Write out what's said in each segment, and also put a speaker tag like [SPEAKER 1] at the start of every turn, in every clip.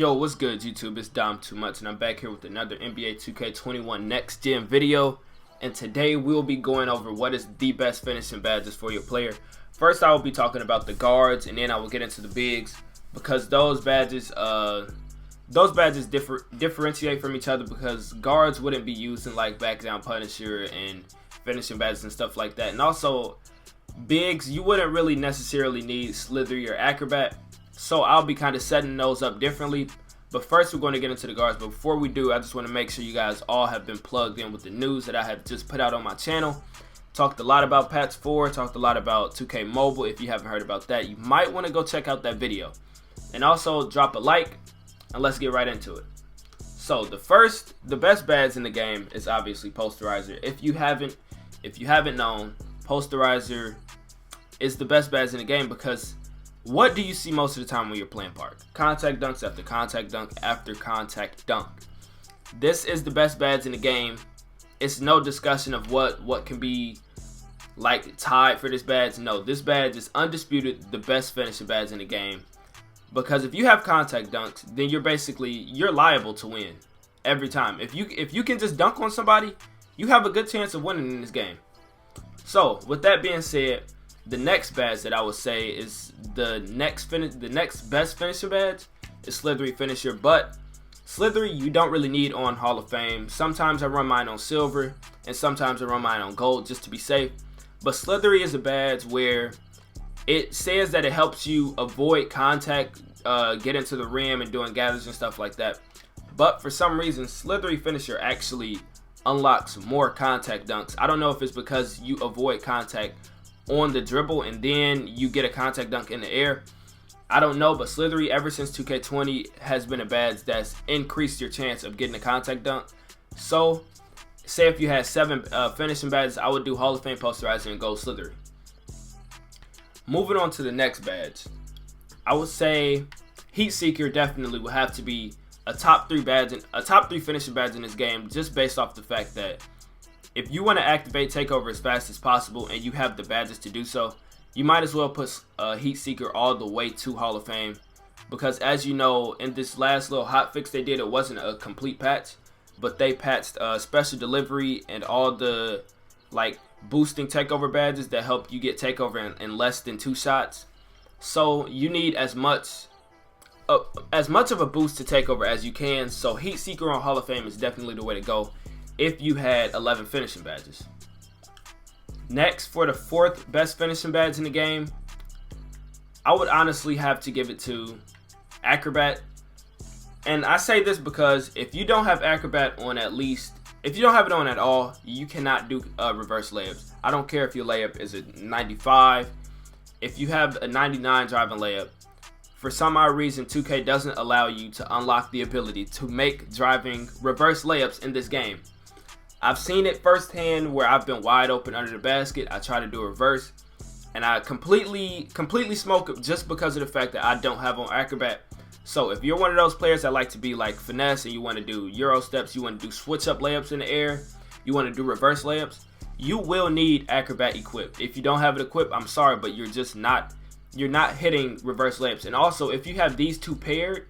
[SPEAKER 1] Yo, what's good, YouTube? It's Dom Too Much, and I'm back here with another NBA 2K21 Next Gen video. And today we'll be going over what is the best finishing badges for your player. First, I will be talking about the guards, and then I will get into the bigs, because those badges differentiate from each other, because guards wouldn't be used in like back down Punisher and finishing badges and stuff like that. And also, bigs, you wouldn't really necessarily need Slithery or Acrobat. So I'll be kind of setting those up differently. But first we're going to get into the guards. But before we do, I just want to make sure you guys all have been plugged in with the news that I have just put out on my channel. Talked a lot about patch 4, talked a lot about 2K Mobile. If you haven't heard about that, you might want to go check out that video. And also drop a like, and let's get right into it. So the best badge in the game is obviously Posterizer. If you haven't known, Posterizer is the best badge in the game, because what do you see most of the time when you're playing Park? Contact dunks after contact dunk after contact dunk. This is the best badge in the game. It's no discussion of what can be like tied for this badge. No, this badge is undisputed the best finishing badge in the game. Because if you have contact dunks, then you're liable to win every time. If you can just dunk on somebody, you have a good chance of winning in this game. So with that being said, the next badge that I would say is the next best finisher badge is Slithery Finisher. But Slithery you don't really need on Hall of Fame. Sometimes I run mine on silver, and sometimes I run mine on gold just to be safe. But Slithery is a badge where it says that it helps you avoid contact, get into the rim and doing gathers and stuff like that. But for some reason, Slithery Finisher actually unlocks more contact dunks. I don't know if it's because you avoid contact on the dribble and then you get a contact dunk in the air. I don't know, but Slithery ever since 2K20 has been a badge that's increased your chance of getting a contact dunk. So say if you had 7 finishing badges, I would do Hall of Fame Posterizer and go Slithery. Moving on to the next badge, I would say Heat Seeker definitely will have to be a top 3 finishing badge in this game, just based off the fact that if you want to activate takeover as fast as possible and you have the badges to do so, you might as well put Heat Seeker all the way to Hall of Fame. Because as you know, in this last little hotfix they did, it wasn't a complete patch, but they patched special delivery and all the like boosting takeover badges that help you get takeover in less than 2 shots. So you need as much of a boost to takeover as you can. So Heat Seeker on Hall of Fame is definitely the way to go if you had 11 finishing badges. Next, for the 4th best finishing badge in the game, I would honestly have to give it to Acrobat. And I say this because if you don't have Acrobat on if you don't have it on at all, you cannot do reverse layups. I don't care if your layup is a 95. If you have a 99 driving layup, for some odd reason 2K doesn't allow you to unlock the ability to make driving reverse layups in this game. I've seen it firsthand where I've been wide open under the basket. I try to do a reverse, and I completely smoke it just because of the fact that I don't have on Acrobat. So if you're one of those players that like to be like finesse and you want to do Euro steps, you want to do switch up layups in the air, you want to do reverse layups, you will need Acrobat equipped. If you don't have it equipped, I'm sorry, but you're not hitting reverse layups. And also, if you have these two paired,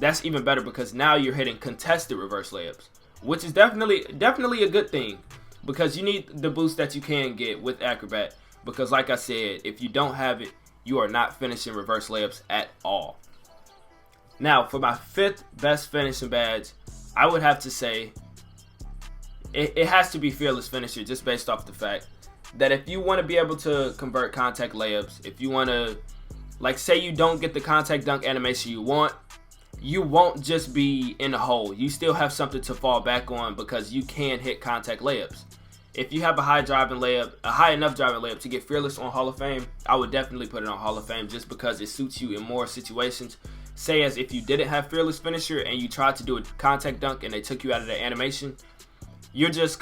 [SPEAKER 1] that's even better, because now you're hitting contested reverse layups, which is definitely a good thing, because you need the boost that you can get with Acrobat. Because like I said, if you don't have it, you are not finishing reverse layups at all. Now for my 5th best finishing badge, I would have to say it has to be Fearless Finisher, just based off the fact that if you want to be able to convert contact layups, if you want to, like, say you don't get the contact dunk animation you want, you won't just be in the hole. You still have something to fall back on, because you can hit contact layups. If you have a high enough driving layup to get Fearless on Hall of Fame, I would definitely put it on Hall of Fame, just because it suits you in more situations. Say as if you didn't have Fearless Finisher and you tried to do a contact dunk and they took you out of the animation, you're just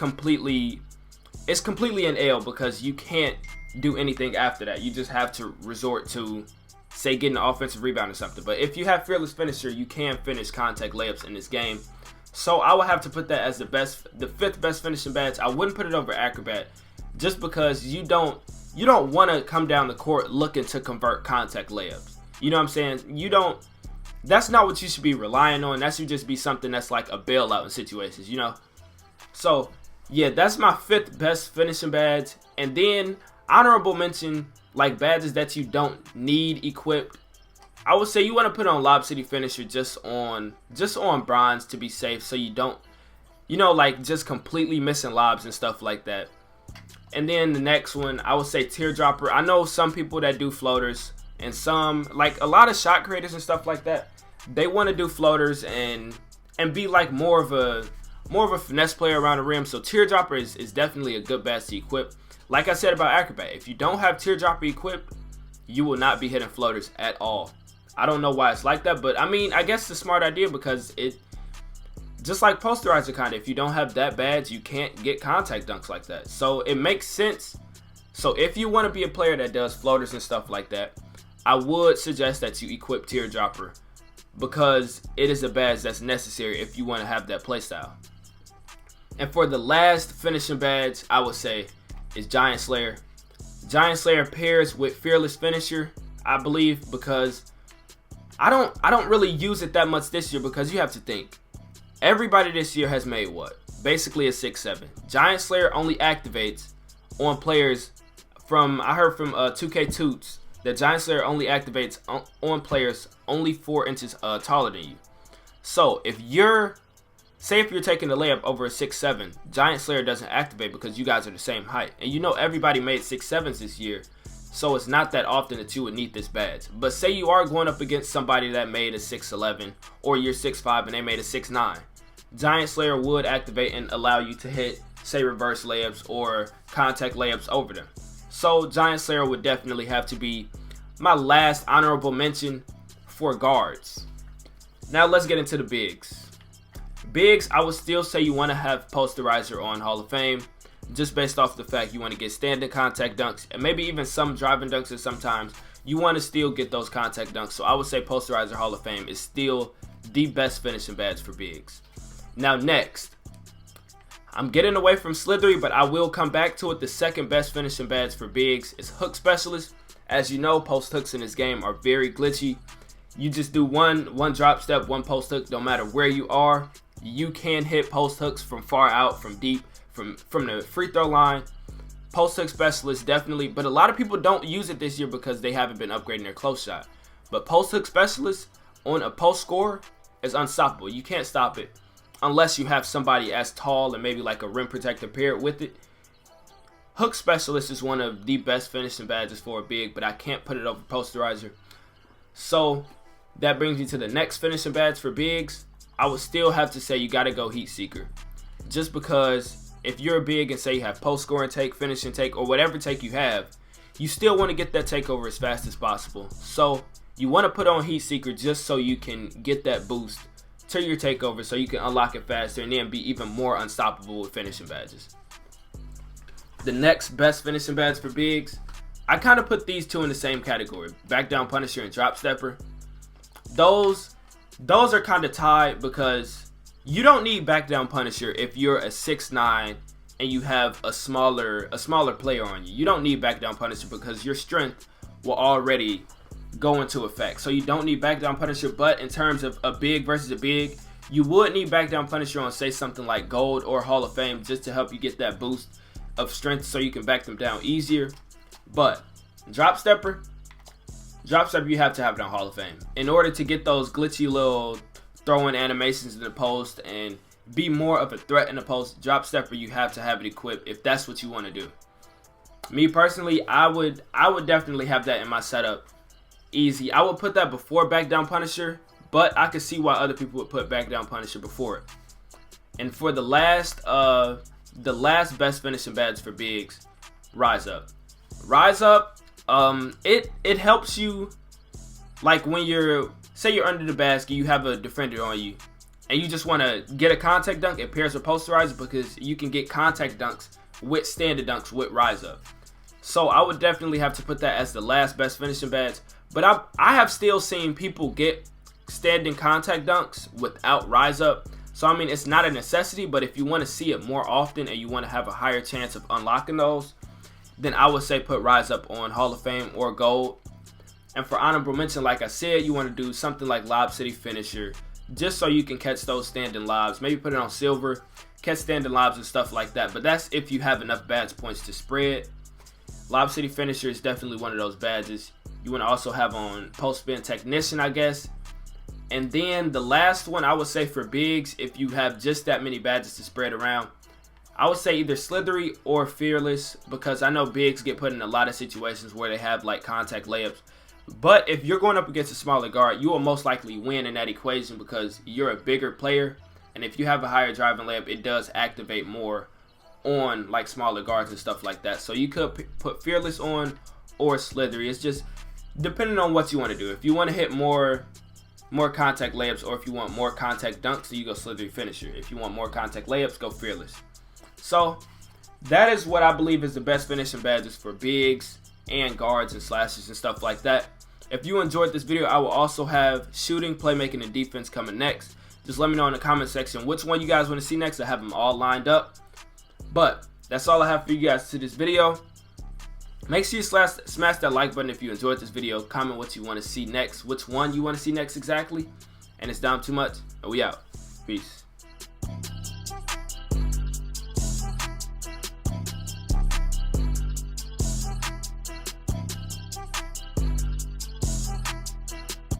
[SPEAKER 1] it's completely an L, because you can't do anything after that. You just have to resort to, say, getting an offensive rebound or something. But if you have Fearless Finisher, you can finish contact layups in this game. So I would have to put that as the 5th best finishing badge. I wouldn't put it over Acrobat, just because you don't want to come down the court looking to convert contact layups. You know what I'm saying? that's not what you should be relying on. That should just be something that's like a bailout in situations, you know. So yeah, that's my 5th best finishing badge. And then honorable mention, like badges that you don't need equipped. I would say you want to put on Lob City Finisher just on bronze to be safe, so you don't, you know, like just completely missing lobs and stuff like that. And then the next one, I would say Teardropper. I know some people that do floaters, and some, like a lot of shot creators and stuff like that, they want to do floaters and be like more of a finesse player around the rim. So Teardropper is definitely a good badge to equip. Like I said about Acrobat, if you don't have Teardropper equipped, you will not be hitting floaters at all. I don't know why it's like that, but I mean, I guess it's a smart idea because it, just like Posterizer kinda, if you don't have that badge, you can't get contact dunks like that. So it makes sense. So if you want to be a player that does floaters and stuff like that, I would suggest that you equip Teardropper because it is a badge that's necessary if you want to have that playstyle. And for the last finishing badge, I would say is Giant Slayer. Giant Slayer pairs with Fearless Finisher, I believe, because I don't really use it that much this year, because you have to think, everybody this year has made what? Basically a 6-7. Giant Slayer only activates on players from, I heard from 2K Toots that Giant Slayer only activates on players only 4 inches taller than you. So if you're, say if you're taking a layup over a 6-7, Giant Slayer doesn't activate because you guys are the same height. And you know everybody made 6-7s this year, so it's not that often that you would need this badge. But say you are going up against somebody that made a 6'11", or you're 6'5", and they made a 6'9", Giant Slayer would activate and allow you to hit, say, reverse layups or contact layups over them. So Giant Slayer would definitely have to be my last honorable mention for guards. Now let's get into the bigs. Bigs, I would still say you want to have Posterizer on Hall of Fame, just based off the fact you want to get standing contact dunks and maybe even some driving dunks, and sometimes you want to still get those contact dunks. So I would say Posterizer Hall of Fame is still the best finishing badge for bigs. Now next, I'm getting away from Slithery, but I will come back to it. The second best finishing badge for bigs is Hook Specialist. As you know, post hooks in this game are very glitchy. You just do one drop step, one post hook, no matter where you are. You can hit post hooks from far out, from deep, from the free throw line. Post hook specialist definitely, but a lot of people don't use it this year because they haven't been upgrading their close shot. But post hook specialist on a post score is unstoppable. You can't stop it unless you have somebody as tall and maybe like a rim protector paired with it. Hook specialist is one of the best finishing badges for a big, but I can't put it over Posterizer. So that brings me to the next finishing badge for bigs. I would still have to say you got to go Heat Seeker, just because if you're a big and say you have post scoring take, finishing take, or whatever take you have, you still want to get that takeover as fast as possible. So you want to put on Heat Seeker just so you can get that boost to your takeover, so you can unlock it faster and then be even more unstoppable with finishing badges. The next best finishing badge for bigs, I kind of put these two in the same category: Back Down Punisher and Drop Stepper. Those are kind of tied because you don't need Back Down Punisher if you're a 6'9" and you have a smaller player on you. You don't need Back Down Punisher because your strength will already go into effect. So you don't need Back Down Punisher, but in terms of a big versus a big, you would need Back Down Punisher on, say, something like Gold or Hall of Fame, just to help you get that boost of strength so you can back them down easier. But Drop Stepper, you have to have it on Hall of Fame in order to get those glitchy little throwing animations in the post and be more of a threat in the post. Drop Stepper, you have to have it equipped if that's what you want to do. Me personally, I would definitely have that in my setup. Easy. I would put that before Back Down Punisher, but I could see why other people would put Back Down Punisher before it. And for the last best finishing badge for bigs, Rise Up. Rise Up, it helps you, like when you're, say you're under the basket, you have a defender on you, and you just want to get a contact dunk. It pairs with Posterizer because you can get contact dunks with standard dunks with Rise Up. So I would definitely have to put that as the last best finishing badge. But I have still seen people get standing contact dunks without Rise Up. So I mean, it's not a necessity, but if you want to see it more often and you want to have a higher chance of unlocking those, then I would say put Rise Up on Hall of Fame or Gold. And for honorable mention, like I said, you want to do something like Lob City Finisher, just so you can catch those standing lobs. Maybe put it on silver, catch standing lobs and stuff like that. But that's if you have enough badge points to spread. Lob City Finisher is definitely one of those badges. You want to also have on Post Spin Technician, I guess. And then the last one, I would say for bigs, if you have just that many badges to spread around, I would say either Slithery or Fearless, because I know bigs get put in a lot of situations where they have like contact layups. But if you're going up against a smaller guard, you will most likely win in that equation because you're a bigger player. And if you have a higher driving layup, it does activate more on like smaller guards and stuff like that. So you could put Fearless on or Slithery. It's just depending on what you want to do. If you want to hit more contact layups, or if you want more contact dunks, then you go Slithery Finisher. If you want more contact layups, go Fearless. So that is what I believe is the best finishing badges for bigs and guards and slashers and stuff like that. If you enjoyed this video, I will also have shooting, playmaking, and defense coming next. Just let me know in the comment section which one you guys want to see next. I have them all lined up. But that's all I have for you guys to this video. Make sure you smash that like button if you enjoyed this video. Comment what you want to see next, which one you want to see next exactly. And it's Dom Too Much, and we out. Peace.